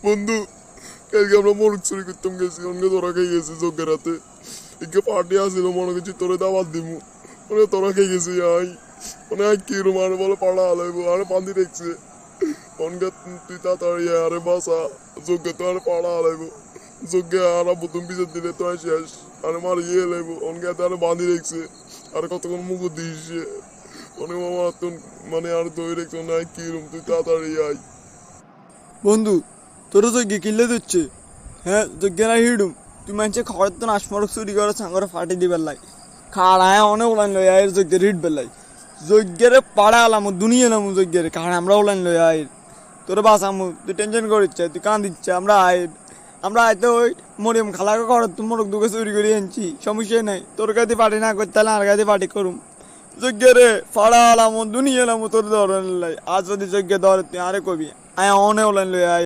বন্ধু, কালকে আমরা মোরগ চুরি করতাম গেছি, অনেক তোরা খেয়ে গেছি যোগ্যের হাতে। একে পার্টি আসছিল, মনে করছি তোরে দাবাত দিমু, মানে তোরা খেয়ে গেছি। মানে কিরম আরে বলে পাড়া আলাইবো, আরে বান্ধি দেখছে অনকে। তুই তাড়াতাড়ি আরে বাসা, যোগ্য তো আরে পাড়া আলাইবো। যোগ্য আর বুতুম পিছের দিলে তো শেষ, আরে মার ইয়ে লাইবো অনকে আরে বান্ধি দেখছে। আর কতক্ষণ মুখ দিস অনেক মামা তুন, মানে আর দই রেখছো না কিরম, তুই তাড়াতাড়ি আয়। বন্ধু, তোরা যজ্ঞ কিনলে দিচ্ছে। হ্যাঁ, যজ্ঞ না হিডুম। তুই মানুষের খড়ের তো নাশমরক চুরি করে সাঙ্গরে ফাটি দিবার লাই। খাড়ায় অনেক ওলাইন লই আয়ের যজ্ঞের হিট বেলাই। যজ্ঞের পাড়া আলাম দুনিয়া নামু যজ্ঞের খাড়া আমরা ওলাইন লই আয়ের। তোরা বাঁচামু, তুই টেনশন করিচ্ছে, তুই কান দিচ্ছে, আমরা আয়ের। আমরা আইতে ওই মরিয়ম খালাকে খড়ের তো মোরগ দুকে চুরি করে আনছি, সমস্যা নাই। তোর কাছে পার্টি না করতে হলে আর কাছে পার্টি করুম। যজ্ঞের ফাড়া আলাম দুনিয়া নামু তোর ধরেন লাই। আজ যদি যজ্ঞ ধরে তুই আরে কবি আয় অনে ওলাইন লই আয়।